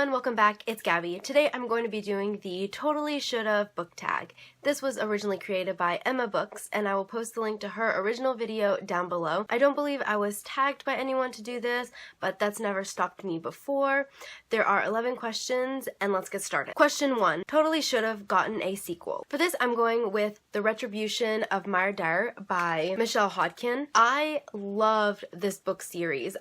everyone, welcome back. It's Gabby. Today I'm going to be doing the Totally Should've book tag. This was originally created by Emma Books, and I will post the link to her original video down below. I don't believe I was tagged by anyone to do this, but that's never stopped me before. There are 11 questions, and let's get started. Question 1. Totally should've gotten a sequel. For this, I'm going with The Retribution of Myra Dyer by Michelle Hodkin. I loved this book series.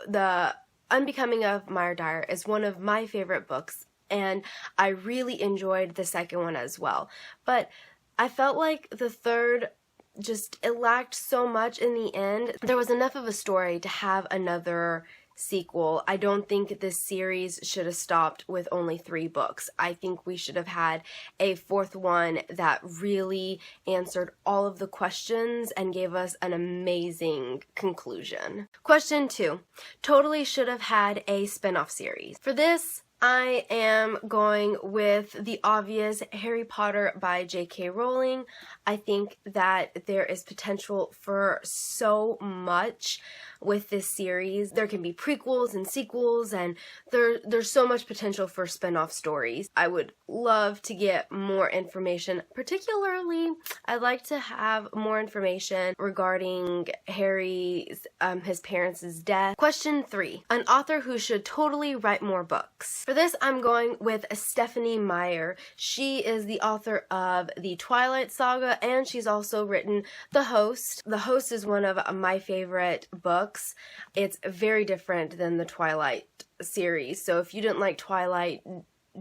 The Unbecoming of Myra Dyer is one of my favorite books, and I really enjoyed the second one as well. But I felt like the third it lacked so much in the end. There was enough of a story to have another sequel. I don't think this series should have stopped with only 3 books. I think we should have had a 4th one that really answered all of the questions and gave us an amazing conclusion. Question 2. Totally should have had a spin-off series. For this, I am going with the obvious Harry Potter by J.K. Rowling. I think that there is potential for so much with this series. There can be prequels and sequels, and there's so much potential for spin-off stories. I would love to get more information. Particularly, I'd like to have more information regarding Harry's, his parents' death. Question 3. An author who should totally write more books. For this, I'm going with Stephenie Meyer. She is the author of the Twilight Saga, and she's also written The Host. The Host is one of my favorite books. It's very different than the Twilight series, so if you didn't like Twilight,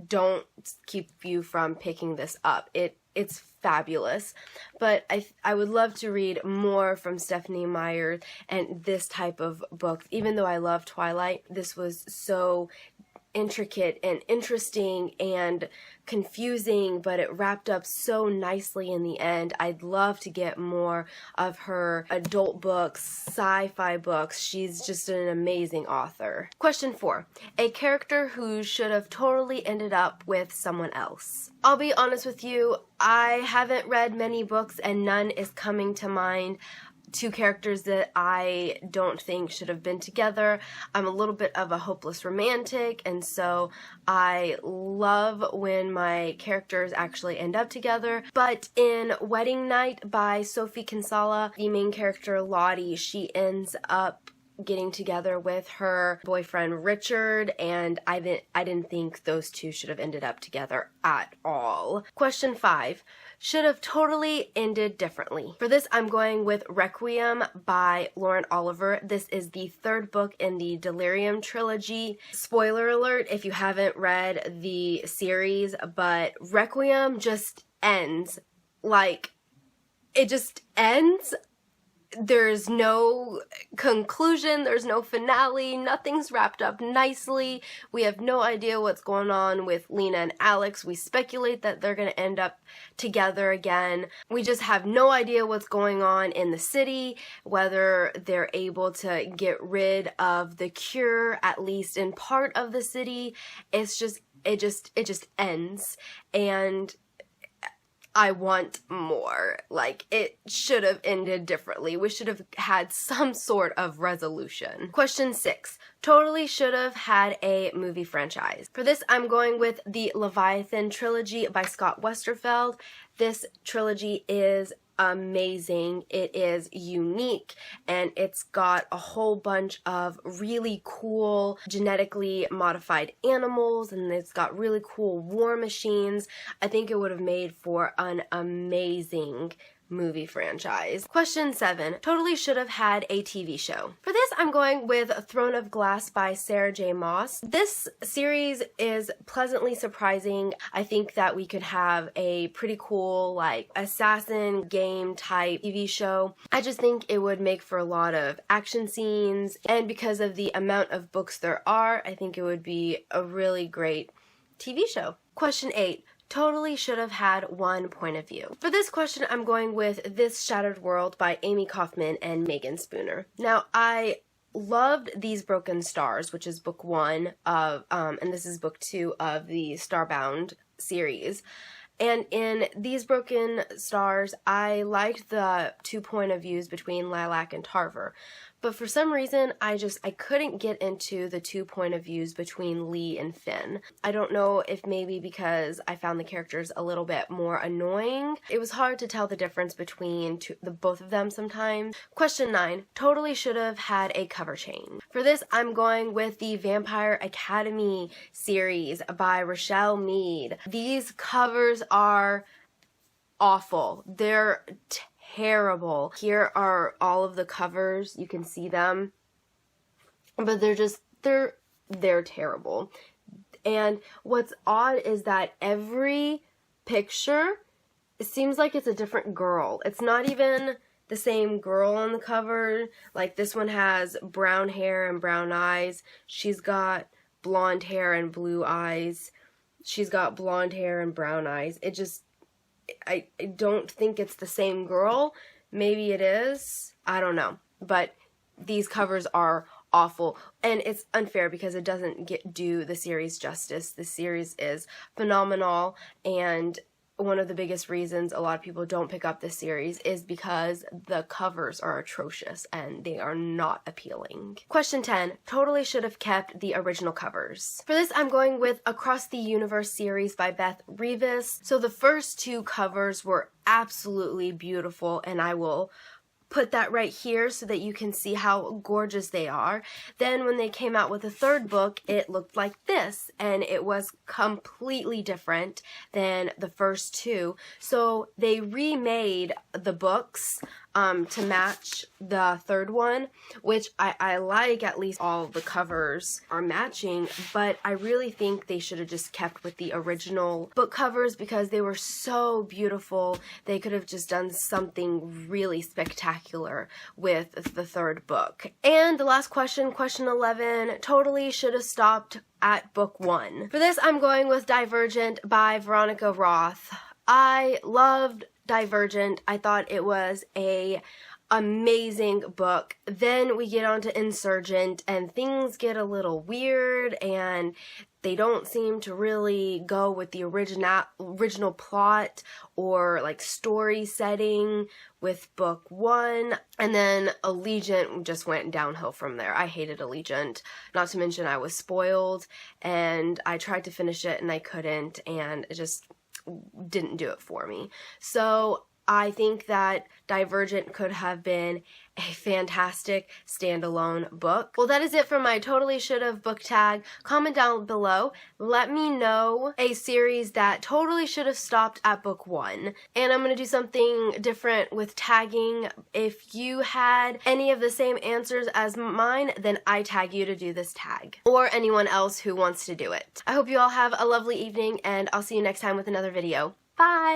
don't keep you from picking this up. It's fabulous, but I would love to read more from Stephenie Meyer and this type of book. Even though I love Twilight, this was so intricate and interesting and confusing, but it wrapped up so nicely in the end. I'd love to get more of her adult books, sci-fi books. She's just an amazing author. Question 4. A character who should have totally ended up with someone else. I'll be honest with you, I haven't read many books and none is coming to mind. 2 characters that I don't think should have been together. I'm a little bit of a hopeless romantic, and so I love when my characters actually end up together. But in Wedding Night by Sophie Kinsella, the main character Lottie, she ends up getting together with her boyfriend Richard, and I didn't think those 2 should have ended up together at all. Question 5. Should have totally ended differently. For this, I'm going with Requiem by Lauren Oliver. This is the 3rd book in the Delirium trilogy. Spoiler alert if you haven't read the series, but Requiem just ends. Like, it just ends. There's no conclusion, there's no finale, nothing's wrapped up nicely. We have no idea what's going on with Lena and Alex. We speculate that they're going to end up together again. We just have no idea what's going on in the city, whether they're able to get rid of the cure, at least in part of the city. It just ends, and I want more. Like, it should have ended differently. We should have had some sort of resolution. Question 6. Totally should have had a movie franchise. For this, I'm going with the Leviathan trilogy by Scott Westerfeld. This trilogy is amazing. It is unique, and it's got a whole bunch of really cool genetically modified animals, and it's got really cool war machines. I think it would have made for an amazing movie franchise. Question 7. Totally should have had a TV show. For this, I'm going with Throne of Glass by Sarah J. Maas. This series is pleasantly surprising. I think that we could have a pretty cool, like, assassin game type TV show. I just think it would make for a lot of action scenes, and because of the amount of books there are, I think it would be a really great TV show. Question 8. Totally should have had one point of view. For this question, I'm going with This Shattered World by Amy Kaufman and Megan Spooner. Now, I loved These Broken Stars, which is book 1 of, and this is book 2 of the Starbound series. And in These Broken Stars, I liked the 2 point of views between Lilac and Tarver. But for some reason, I couldn't get into the two point of views between Lee and Finn. I don't know if maybe because I found the characters a little bit more annoying. It was hard to tell the difference between both of them sometimes. Question 9. Totally should have had a cover change. For this, I'm going with the Vampire Academy series by Rochelle Mead. These covers are awful. They're terrible. Here are all of the covers. You can see them. But they're terrible. And what's odd is that every picture, it seems like it's a different girl. It's not even the same girl on the cover. Like this one has brown hair and brown eyes. She's got blonde hair and blue eyes. She's got blonde hair and brown eyes. I don't think it's the same girl. Maybe it is. I don't know. But these covers are awful. And it's unfair because it doesn't do the series justice. The series is phenomenal, and one of the biggest reasons a lot of people don't pick up this series is because the covers are atrocious and they are not appealing. Question 10. Totally should have kept the original covers. For this, I'm going with Across the Universe series by Beth Revis. So the first two covers were absolutely beautiful, and I will put that right here so that you can see how gorgeous they are. Then when they came out with the third book, it looked like this, and it was completely different than the first two. So they remade the books to match the third one, which I like. At least all the covers are matching, but I really think they should have just kept with the original book covers because they were so beautiful. They could have just done something really spectacular with the third book. And the last question, question 11, totally should have stopped at book 1. For this, I'm going with Divergent by Veronica Roth. I loved Divergent. I thought it was a amazing book. Then we get on to Insurgent and things get a little weird, and they don't seem to really go with the original plot or like story setting with book 1. And then Allegiant just went downhill from there. I hated Allegiant. Not to mention I was spoiled, and I tried to finish it and I couldn't, and it just didn't do it for me. So I think that Divergent could have been a fantastic standalone book. Well, that is it for my totally should have book tag. Comment down below. Let me know a series that totally should have stopped at book 1. And I'm going to do something different with tagging. If you had any of the same answers as mine, then I tag you to do this tag. Or anyone else who wants to do it. I hope you all have a lovely evening, and I'll see you next time with another video. Bye!